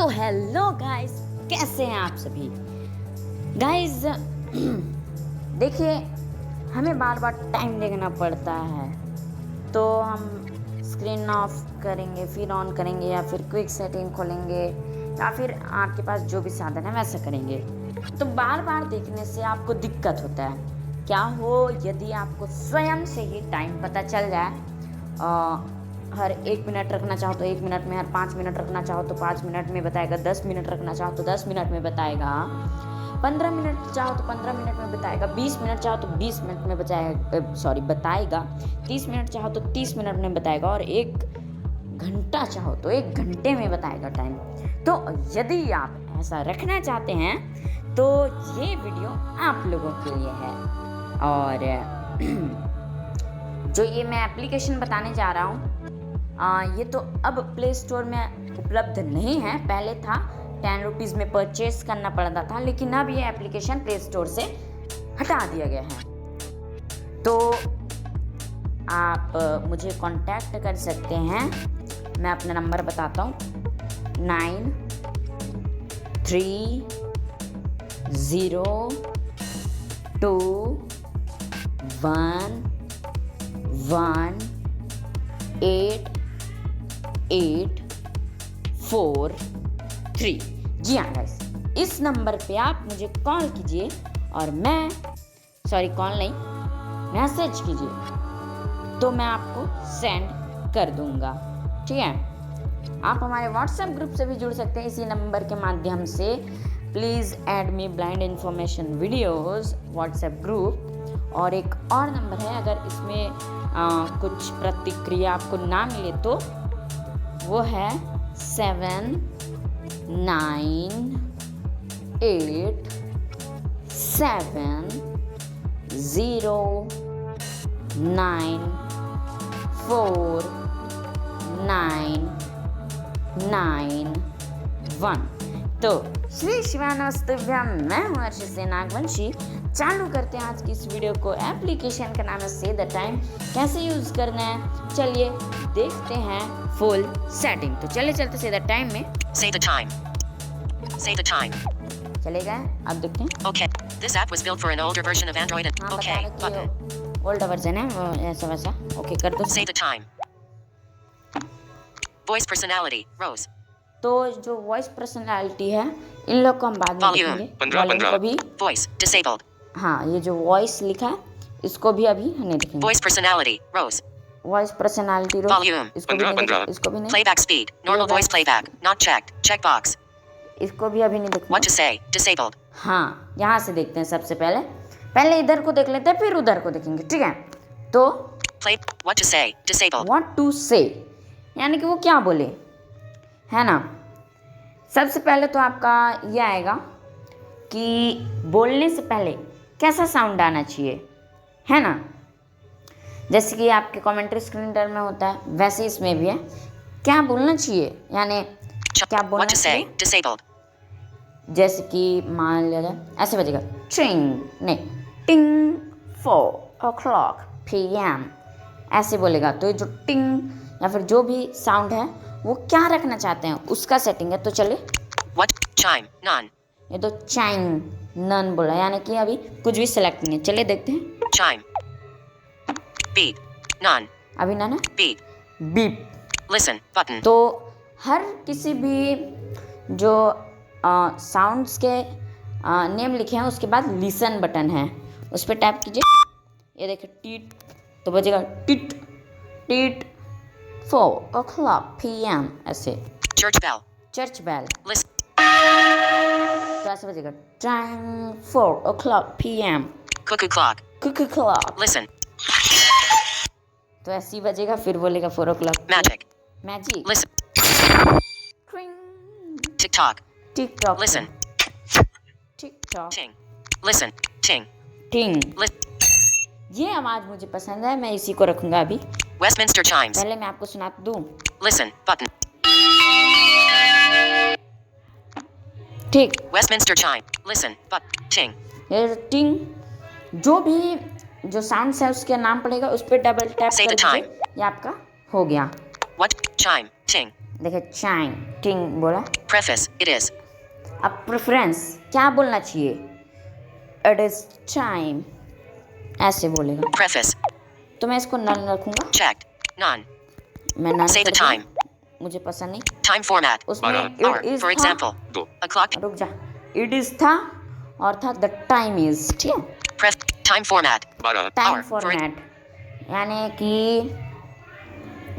तो hello guys, कैसे हैं आप सभी गाइस। देखिए, हमें बार बार टाइम देखना पड़ता है, तो हम स्क्रीन ऑफ करेंगे फिर ऑन करेंगे, या फिर क्विक सेटिंग खोलेंगे, या फिर आपके पास जो भी साधन है वैसा करेंगे। तो बार बार देखने से आपको दिक्कत होता है। क्या हो यदि आपको स्वयं से ही टाइम पता चल जाए, हर 1 मिनट रखना चाहो तो 1 मिनट में, हर 5 मिनट रखना चाहो तो 5 मिनट में बताएगा, 10 मिनट रखना चाहो तो 10 मिनट में बताएगा, 15 मिनट चाहो तो 15 मिनट में बताएगा, 20 मिनट चाहो तो 20 मिनट में बताएगा, 30 मिनट चाहो तो 30 मिनट में बताएगा, और 1 घंटा चाहो तो 1 घंटे में बताएगा टाइम। तो यदि आप ऐसा रखना चाहते हैं तो ये वीडियो आप लोगों के लिए है। और जो ये मैं एप्लीकेशन बताने जा रहा हूँ, ये तो अब प्ले स्टोर में उपलब्ध नहीं है। पहले था 10 रुपीज़ में परचेस करना पड़ता था, लेकिन अब ये एप्लीकेशन प्ले स्टोर से हटा दिया गया है। तो आप मुझे कांटेक्ट कर सकते हैं। मैं अपना नंबर बताता हूँ, 9302118843। जी हाँ गाइस, इस नंबर पे आप मुझे कॉल कीजिए और कॉल नहीं, मैसेज कीजिए तो मैं आपको सेंड कर दूंगा। ठीक है, आप हमारे व्हाट्सएप ग्रुप से भी जुड़ सकते हैं इसी नंबर के माध्यम से। Please add me blind information videos WhatsApp group. और एक और नंबर है, अगर इसमें कुछ प्रतिक्रिया आपको ना मिले तो वो है 7989709491। तो श्री शिवानस्तुभ्यम, मैं हूँ अर्षि से नागवंशी। चालू करते हैं आज की इस वीडियो को। एप्लीकेशन का नाम है से द टाइम। कैसे यूज़ करना है चलिए देखते हैं फुल सेटिंग। तो चले चलते से द टाइम में Say the time. Say the time. चले गए। अब देखते हैं। Okay. This app was built for an older version of Android. हाँ, Okay. बता रहे Button. कि ओल्ड वर्जन है वो, ऐसा वैसा। ओके कर दो। Say the time. Voice personality. Rose. तो जो वॉइस पर्सनालिटी है, इन लोग को हम बाद में Volume. देखेंगे। वॉल्यूम को भी, Voice disabled. हाँ, ये जो वॉइस लिखा है इसको भी अभी नहीं देखेंगे। Voice personality. Rose. Voice personality Volume. इसको भी नहीं देखेंगे, इसको भी नहीं, Playback speed. Normal voice playback. Not checked. Checkbox. इसको भी अभी नहीं देखेंगे। What to say. Disabled. हाँ, यहाँ से देखते हैं। सबसे पहले इधर को देख लेते हैं, फिर उधर को देखेंगे। ठीक है, तो Play. What to say. Disabled. What to say, यानी कि वो क्या बोले, है ना। सबसे पहले तो आपका ये आएगा कि बोलने से पहले कैसा साउंड आना चाहिए, है ना। जैसे कि आपके कमेंट्री स्क्रीन में होता है, वैसे इसमें भी है। क्या बोलना चाहिए, यानी क्या बोलना What to say. चाहिए। Disabled. जैसे कि मान लिया जाए ऐसे बजेगा, ट्रिंग नहीं, टिंग 4 o'clock PM, ऐसे बोलेगा। तो ये जो टिंग या फिर जो भी साउंड है वो क्या रखना चाहते हैं उसका सेटिंग है। तो चलिए, What. Chime. None. ये तो चाइम नन बोला, यानी कि अभी कुछ भी सेलेक्ट नहीं है। चलिए देखते हैं। Chime. Beep. None. अभी ना Beep. बीप। Listen. Button. तो हर किसी भी जो साउंड्स के नेम लिखे हैं उसके बाद लिसन बटन है, उस पर टैप कीजिए। ये देखिए टीट, तो बजेगा टिट टिट 4 o'clock PM, ऐसे। Church bell. Church bell, Listen. तो ऐसे बजेगा time 4 o'clock PM, Cuckoo clock. Cuckoo clock. Listen. तो ऐसे ही बजेगा, फिर बोलेगा 4 o'clock Magic. Magic. Listen. ट्रिंग, TikTok. TikTok. Listen. TikTok, Ting. Listen. Ting. टिंग। Listen. ये आवाज़ मुझे पसंद है, मैं इसी को रखूँगा अभी। Westminster chimes. पहले मैं आपको सुना दूँ। Listen. Button. ठीक, Westminster chime. Listen. But. Ting. ये टिंग, जो भी जो साउंड है उसके नाम पड़ेगा, उस पर डबल टैप Say कर the time. दीजिए, ये आपका हो गया। What. Chime. Ting. देखिए चाइम टिंग बोला। Preface. It is. अब प्रेफरेंस क्या बोलना चाहिए? इट इज टाइम, ऐसे बोलेगा। Preface. तो मैं इसको नन रखूंगा। Checked. None. मैं नन Say the कर दिया, time. मुझे पसंद नहीं। Time format. उसमें Hour. इट इज For था, example. O'clock. रुक जा, इट इज था और था द टाइम इज, ठीक है। Pref. Time format. Time Hour. For format यानी कि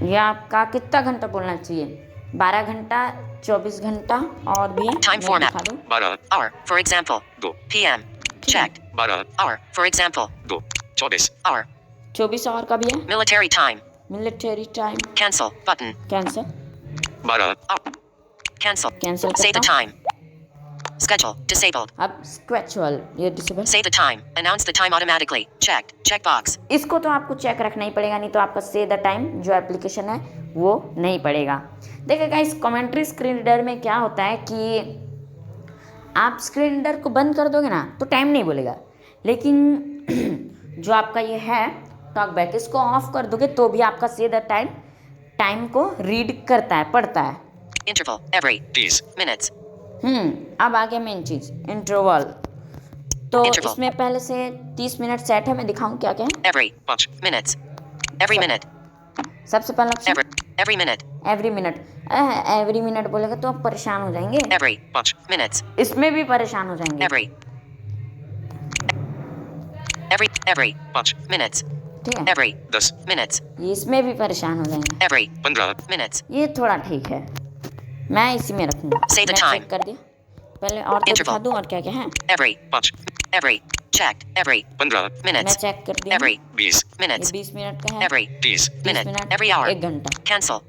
ये आपका कितना घंटा बोलना चाहिए? 12 घंटा, 24 घंटा और भी है, Time मैं format. दिखा दूं। Hour. For example. PM. Checked. Hour. For example. 24 Hour. 24 our का भी है। Military time. Military time, Cancel. Button. Cancel, 12 Hour. Cancel. Cancel Say the करता हूँ। time. Schedule. Disabled. अब स्क्वेचुअल, ये disable. Say the time. Announce the time automatically. Checked. Checkbox. इसको तो आपको चेक रखना ही पड़ेगा, नहीं तो आपका से द टाइम जो एप्लीकेशन है वो नहीं पड़ेगा। देखिए गाइस, कमेंट्री स्क्रीन रीडर में क्या होता है कि आप स्क्रीन रीडर को बंद कर दोगे ना तो टाइम नहीं बोलेगा, लेकिन जो आपका ये है टॉकबैक, इसको ऑफ कर दोगे तो भी आपका से द टाइम को रीड करता है, पढ़ता है। Interval. Every. 30 Minutes. अब आ गया मेन चीज, इंटरवल। तो Interval. इसमें पहले से 30 मिनट सेट है, मैं दिखाऊं क्या क्या है। Every. 5 Minutes. Every minute. सबसे पहला option Every minute. Every minute. Every minute बोलेगा तो आप परेशान हो जाएंगे, Every. 5 Minutes. इसमें भी परेशान हो जाएंगे, Every. Every. 5 Minutes. ठीक है। Every. 10 Minutes. ये इसमें भी परेशान हो जाएंगे, Every. 15 Minutes. ये थोड़ा ठीक है, मैं इसी में रखूंगा। Say the मैं time. चेक कर दिया, पहले और तो Interval. दिखा दूं और क्या क्या है। Every. 5 Every. Checked. Every. 15 मैं Minutes. चेक कर दिया, Every. 20 ये Minutes. 20 मिनट का है, Every. 30 Minute. Minute, Every hour. 1 घंटा। Cancel.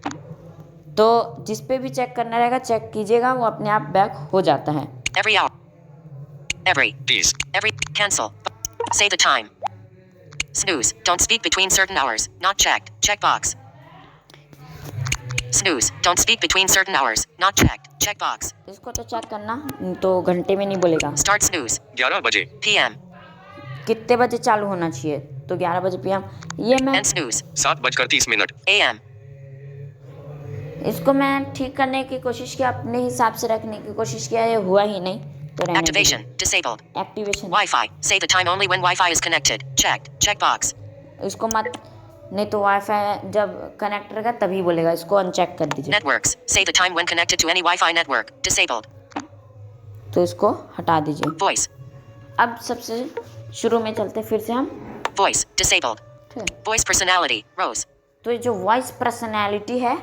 तो जिस पे भी चेक करना रहेगा चेक कीजिएगा, वो अपने आप बैक हो जाता है। Every hour. Every. 30 Every. Cancel. Say the time. Snooze. Don't speak between certain hours. Not checked. Checkbox. Snooze. Don't speak between certain hours. Not checked. Checkbox. इसको तो चेक करना, तो घंटे में नहीं बोलेगा। Start snooze. 11 बजे PM. कितने बजे चालू होना चाहिए? तो 11 बजे PM। ये मैं And snooze. 7:30 AM. इसको मैं ठीक करने की कोशिश की, अपने हिसाब से रखने की कोशिश किया, ये हुआ ही नहीं, तो रहने Activation. Disabled. दीजिए। Activation, Wi-Fi. Say the time only when Wi-Fi is connected. Checked. Checkbox. इसको मत, नहीं तो वाईफाई जब कनेक्ट रहेगा तभी बोलेगा, इसको अनचेक कर दीजिए। Networks. Say the time when connected to any Wi-Fi network. Disabled. तो इसको हटा दीजिए। Voice. अब सबसे शुरू में चलते फिर से हम, Voice. Disabled. ठीक है। Voice personality. Rose. तो ये जो वॉइस पर्सनैलिटी है,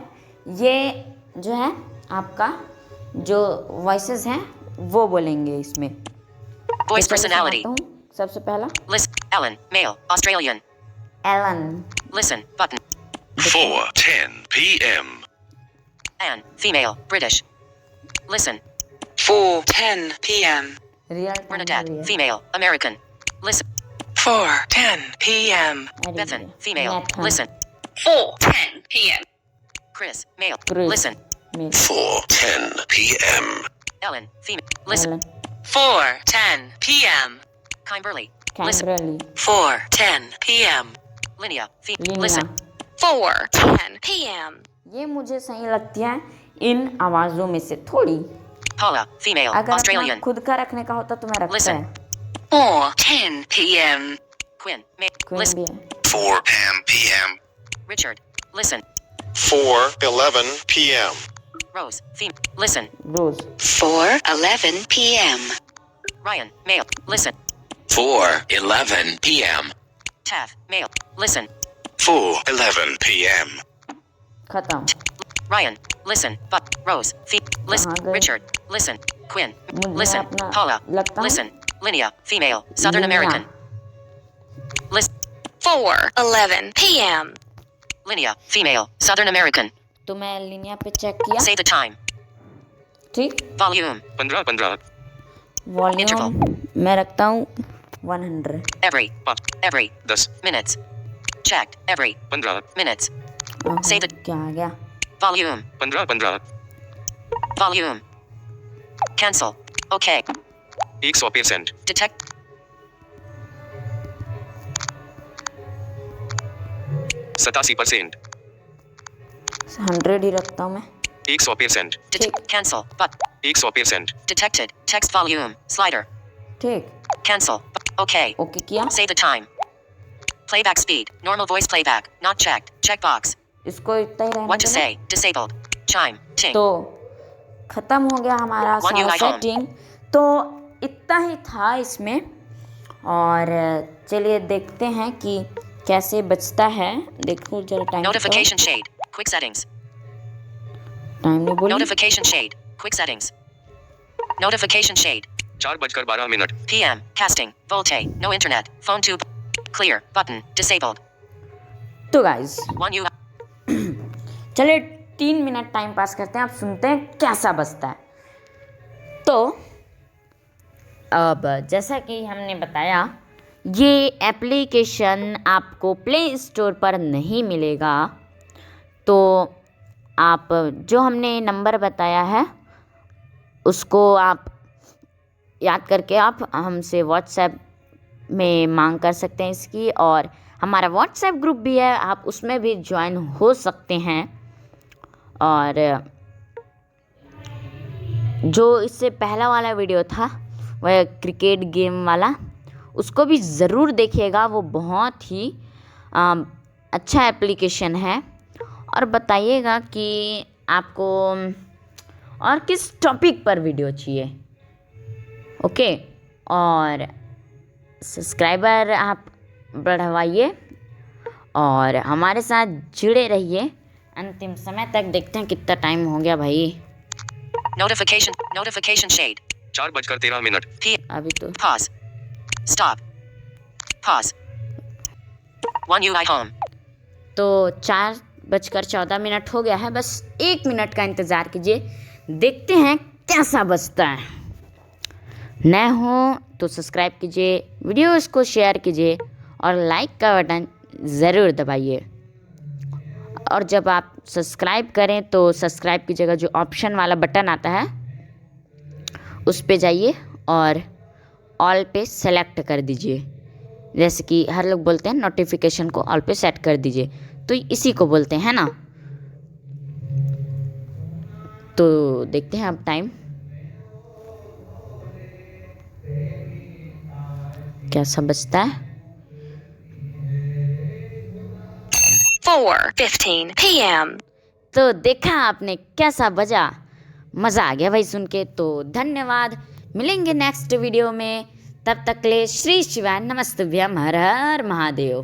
ये जो है आपका जो वॉइसेस हैं वो बोलेंगे इसमें। तो Voice चलिए personality. सुनाता हूँ। सबसे पहला List. Ellen. Male. Australian. Ellen, Listen. Button. 4:10 p.m. Anne. Female. British. Listen. 4:10 p.m. Real time Bernadette. Female. American. Listen. 4:10 p.m. Bethan. Female. Listen. 4:10 p.m. Chris. Male. Chris. Listen. 4:10 p.m. Ellen. Female. Listen. Ellen, 4:10 p.m. Kimberly. Listen. Kimberly, 4:10 p.m. Linnea. Linnea. Listen. 4:10 p.m. ये मुझे सही लगती है इन आवाज़ों में से थोड़ी। Paula. Female. अगर अपना Australian. खुद का रखने का होता तो मैं रखता Listen. है। 4:10 p.m. Quinn. Queen Listen. भी है। 4:10 p.m. Richard. Listen. 4:11 p.m. Rose. Listen. रोज, 4:11 p.m. Ryan. Male. Listen. 4:11 p.m. Taff. Male. Listen. 4:11 p.m. खत्म। Ryan. Listen. But Rose. Listen. कहाँ गए? Richard. Listen. Quinn. मुझे Listen. अपना Paula. लगता है Listen. Linnea. Female. Southern Linnea. American. Listen. 4:11 p.m. Linnea. Female. Southern American. तो मैं लिनिया पे चेक किया, Say the time. ठीक। Volume. 15 वॉल्यूम मैं रखता हूँ 100। Every. 5 Every. 10 Minutes. Checked. Every. 15 Minutes. ओहो, Say the- क्या आ गया? Volume. 15 Volume. Cancel. Okay. 100% Detect. 87% 100 ही रखता हूँ मैं। 100%. Cancel. But 100%. detected. Text volume. Slider. ठीक, Cancel. Okay. ओके किया। Say the time. Playback speed. Normal voice playback. Not checked. Checkbox. इसको इतना ही रहने What to देना। say. Disabled. Chime. Ting. तो ख़त्म हो गया हमारा One सारा UI home. सेटिंग। तो इतना ही था इसमें, और चलिए देखते हैं कि कैसे बचता है। देखो जरा time, Notification shade. Quick settings. Time नहीं बोली। Notification shade. Quick settings. Notification shade. 4:12 PM. Casting. Volte. No internet. Phone tube. Clear. Button. Disabled. तो गाइस One UI. चलिए 3 मिनट टाइम पास करते हैं, आप सुनते हैं कैसा बजता है। तो अब जैसा कि हमने बताया, ये एप्लीकेशन आपको प्ले स्टोर पर नहीं मिलेगा। तो आप जो हमने नंबर बताया है उसको आप याद करके आप हमसे व्हाट्सएप में मांग कर सकते हैं इसकी, और हमारा व्हाट्सएप ग्रुप भी है, आप उसमें भी ज्वाइन हो सकते हैं। और जो इससे पहला वाला वीडियो था वह क्रिकेट गेम वाला, उसको भी ज़रूर देखिएगा, वो बहुत ही अच्छा एप्लीकेशन है। और बताइएगा कि आपको और किस टॉपिक पर वीडियो चाहिए, ओके। और सब्सक्राइबर आप बढ़वाइए और हमारे साथ जुड़े रहिए अंतिम समय तक। देखते हैं कितना टाइम हो गया भाई। Notification shade. 4:13 P. अभी तो Pause. Stop. Pause. One UI home. तो 4:14 हो गया है, बस 1 मिनट का इंतज़ार कीजिए, देखते हैं कैसा बजता है। नए हो तो सब्सक्राइब कीजिए, वीडियोस को शेयर कीजिए और लाइक का बटन ज़रूर दबाइए। और जब आप सब्सक्राइब करें तो सब्सक्राइब की जगह जो ऑप्शन वाला बटन आता है उस पे जाइए और ऑल पे सेलेक्ट कर दीजिए। जैसे कि हर लोग बोलते हैं नोटिफिकेशन को ऑल पे सेट कर दीजिए, तो इसी को बोलते हैं ना। तो देखते हैं अब टाइम कैसा बजता है। 4:15 p.m. तो देखा आपने कैसा बजा, मज़ा आ गया भाई सुन के। तो धन्यवाद, मिलेंगे नेक्स्ट वीडियो में, तब तक ले श्री शिवाय नमस्तुभ्यम, हर हर महादेव।